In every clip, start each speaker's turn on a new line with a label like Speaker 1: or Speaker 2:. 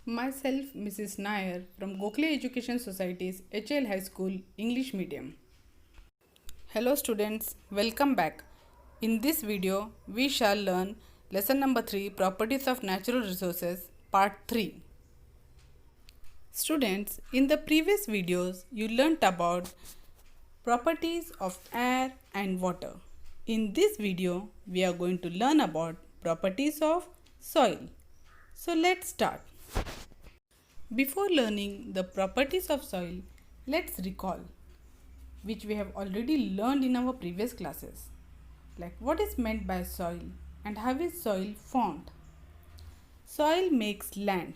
Speaker 1: Myself, Mrs. Nair from Gokhale Education Society's HL High School English Medium. Hello students, welcome back. In this video, we shall learn lesson number 3 Properties of Natural Resources part 3. Students, in the previous videos, you learnt about properties of air and water. In this video, we are going to learn about properties of soil. So let's start. Before learning the properties of soil, let's recall which we have already learned in our previous classes, like what is meant by soil and how is soil formed. Soil makes land.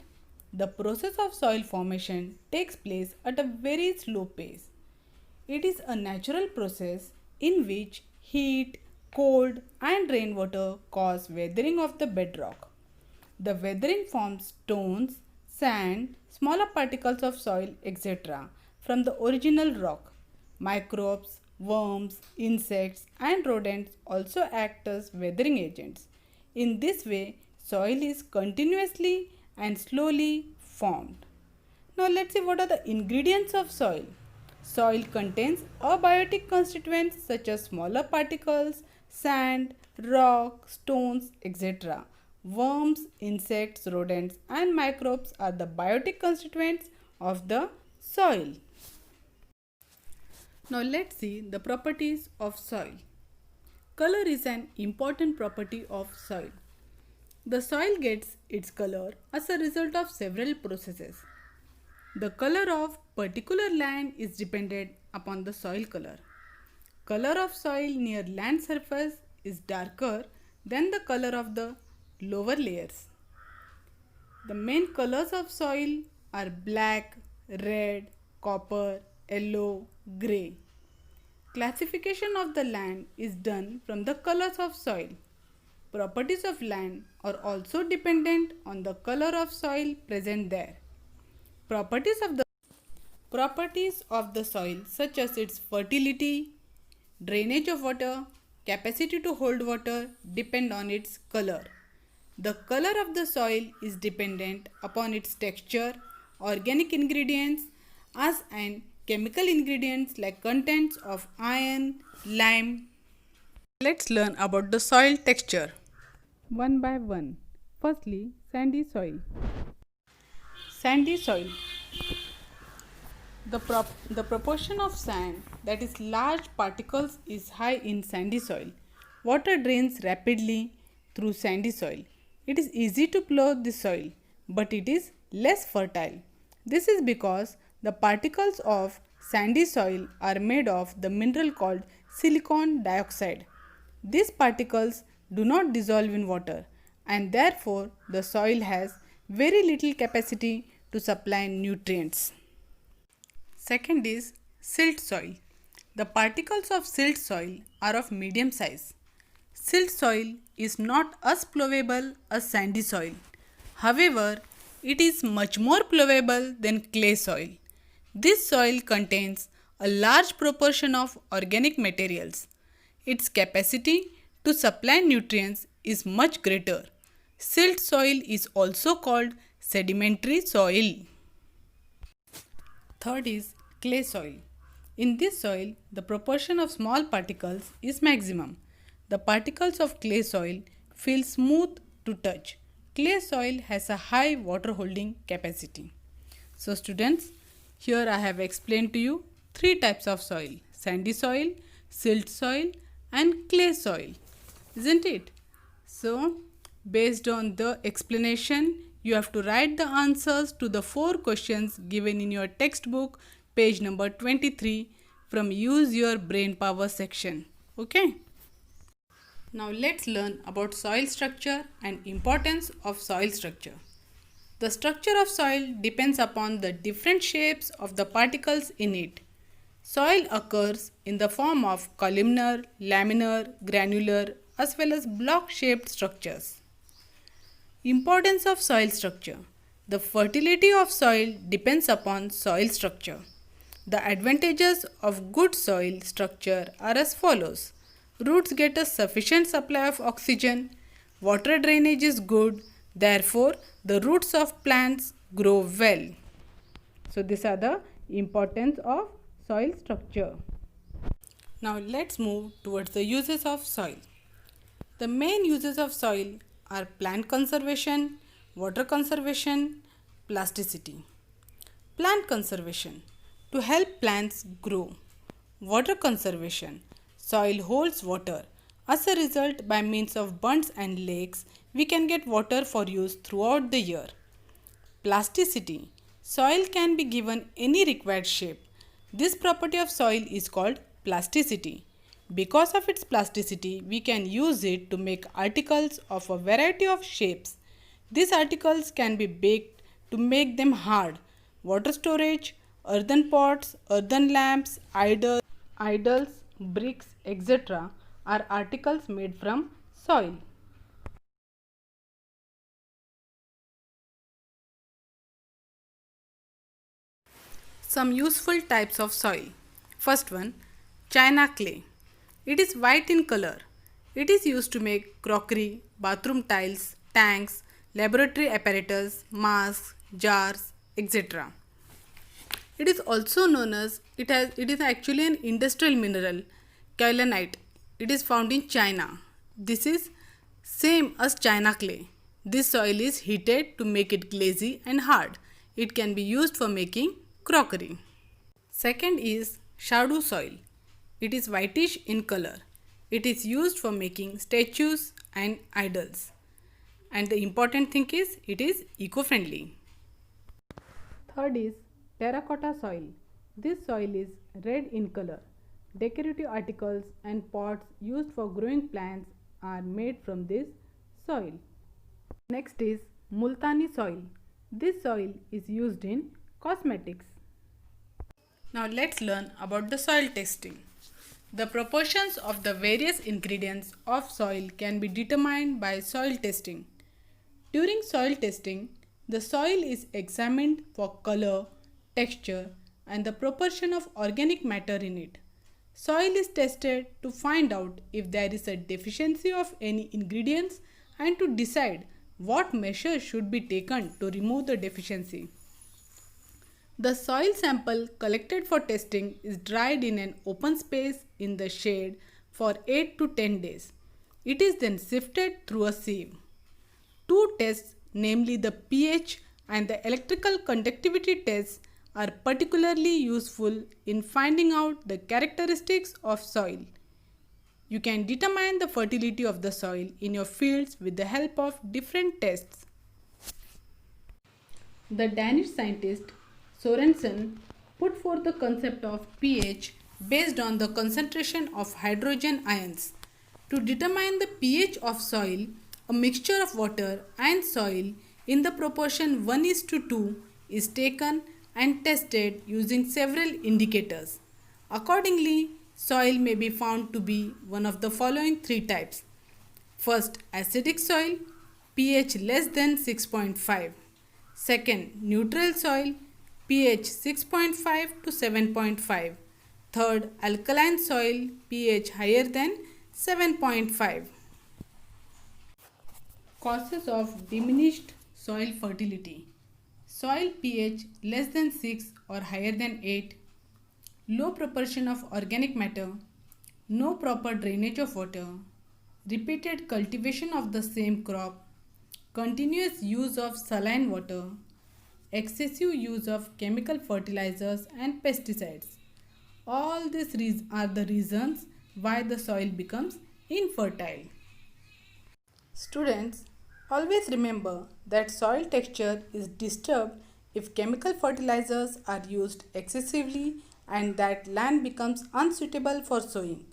Speaker 1: The process of soil formation takes place at a very slow pace. It is a natural process in which heat, cold and rainwater cause weathering of the bedrock. The weathering forms stones, sand, smaller particles of soil, etc. from the original rock. Microbes, worms, insects and rodents also act as weathering agents. In this way, soil is continuously and slowly formed. Now let's see what are the ingredients of soil. Soil contains abiotic constituents such as smaller particles, sand, rock, stones, etc. Worms, insects, rodents and microbes are the biotic constituents of the soil. Now let's see the properties of soil. Color is an important property of soil. The soil gets its color as a result of several processes. The color of particular land is dependent upon the soil color. Color of soil near land surface is darker than the color of the lower layers. The main colors of soil are black, red, copper, yellow, grey. Classification of the land is done from the colors of soil. Properties of land are also dependent on the color of soil present there. Properties of the soil such as its fertility, drainage of water, capacity to hold water depend on its color. The color of the soil is dependent upon its texture, organic ingredients as and chemical ingredients like contents of iron, lime. Let's learn about the soil texture one by one. Firstly, sandy soil. Sandy soil. The proportion of sand, that is large particles, is high in sandy soil. Water drains rapidly through sandy soil. It is easy to plow the soil, but it is less fertile. This is because the particles of sandy soil are made of the mineral called silicon dioxide. These particles do not dissolve in water and therefore the soil has very little capacity to supply nutrients. Second is silt soil. The particles of silt soil are of medium size. Silt soil is not as plowable as sandy soil. However, it is much more plowable than clay soil. This soil contains a large proportion of organic materials. Its capacity to supply nutrients is much greater. Silt soil is also called sedimentary soil. Third is clay soil. In this soil, the proportion of small particles is maximum. The particles of clay soil feel smooth to touch. Clay soil has a high water holding capacity. So students, here I have explained to you three types of soil: sandy soil, silt soil and clay soil. Isn't it? So, based on the explanation, you have to write the answers to the 4 questions given in your textbook, page number 23 from Use Your Brain Power section. Okay? Now let's learn about soil structure and importance of soil structure. The structure of soil depends upon the different shapes of the particles in it. Soil occurs in the form of columnar, laminar, granular as well as block-shaped structures. Importance of soil structure. The fertility of soil depends upon soil structure. The advantages of good soil structure are as follows. Roots get a sufficient supply of oxygen. Water drainage is good. Therefore, the roots of plants grow well. So these are the importance of soil structure. Now let's move towards the uses of soil. The main uses of soil are plant conservation, water conservation, plasticity. Plant conservation to help plants grow. Water conservation. Soil holds water. As a result, by means of bunds and lakes, we can get water for use throughout the year. Plasticity. Soil can be given any required shape. This property of soil is called plasticity. Because of its plasticity, we can use it to make articles of a variety of shapes. These articles can be baked to make them hard. Water storage, earthen pots, earthen lamps, idols, bricks, etc. are articles made from soil. Some useful types of soil. First one, China clay. It is white in color. It is used to make crockery, bathroom tiles, tanks, laboratory apparatus, masks, jars, etc. It is also known as it is actually an industrial mineral, kyanite. It is found in China. This is same as China clay. This soil is heated to make it glazy and hard. It can be used for making crockery. Second is Shadu soil. It is whitish in color. It is used for making statues and idols. And the important thing is it is eco-friendly. Third is terracotta soil. This soil is red in color. Decorative articles and pots used for growing plants are made from this soil. Next is Multani soil. This soil is used in cosmetics. Now let's learn about the soil testing. The proportions of the various ingredients of soil can be determined by soil testing. During soil testing, the soil is examined for color, texture, and the proportion of organic matter in it. Soil is tested to find out if there is a deficiency of any ingredients and to decide what measures should be taken to remove the deficiency. The soil sample collected for testing is dried in an open space in the shade for 8 to 10 days. It is then sifted through a sieve. Two tests, namely the pH and the electrical conductivity tests, are particularly useful in finding out the characteristics of soil. You can determine the fertility of the soil in your fields with the help of different tests. The Danish scientist Sorensen put forth the concept of pH based on the concentration of hydrogen ions. To determine the pH of soil, a mixture of water and soil in the proportion 1:2 is taken and tested using several indicators. Accordingly, soil may be found to be one of the following three types. First, acidic soil, pH less than 6.5. Second, neutral soil, pH 6.5 to 7.5. Third, alkaline soil, pH higher than 7.5. Causes of diminished soil fertility. Soil pH less than 6 or higher than 8. Low proportion of organic matter. No proper drainage of water. Repeated cultivation of the same crop. Continuous use of saline water. Excessive use of chemical fertilizers and pesticides. All these are the reasons why the soil becomes infertile. Students, always remember that soil texture is disturbed if chemical fertilizers are used excessively and that land becomes unsuitable for sowing.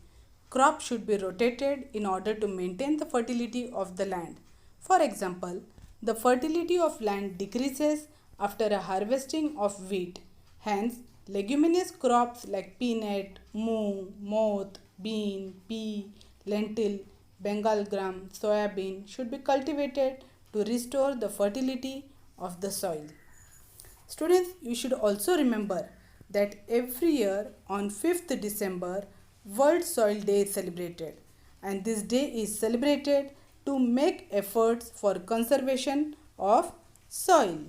Speaker 1: Crops should be rotated in order to maintain the fertility of the land. For example, the fertility of land decreases after a harvesting of wheat. Hence, leguminous crops like peanut, moong, moth, bean, pea, lentil, Bengal gram, soybean should be cultivated to restore the fertility of the soil. Students, you should also remember that every year on 5th December, World Soil Day is celebrated, and this day is celebrated to make efforts for conservation of soil.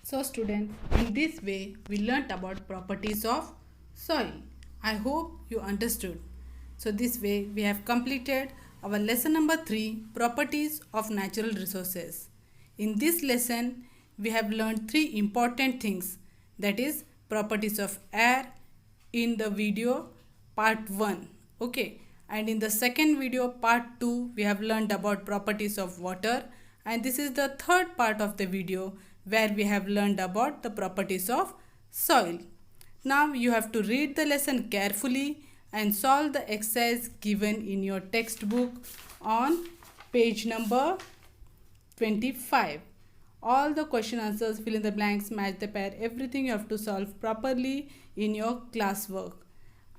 Speaker 1: So students, in this way we learnt about properties of soil. I hope you understood. So this way we have completed our lesson number 3, properties of natural resources. In this lesson we have learned 3 important things, that is properties of air in the video part 1. Okay, and in the second video part 2 we have learned about properties of water, and this is the third part of the video where we have learned about the properties of soil. Now you have to read the lesson carefully and solve the exercise given in your textbook on page number 25. All the question answers, fill in the blanks, match the pair, everything you have to solve properly in your classwork.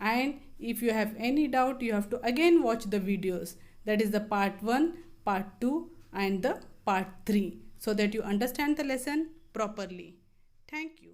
Speaker 1: And if you have any doubt, you have to again watch the videos, that is the part 1, part 2 and the part 3, so that you understand the lesson properly. Thank you.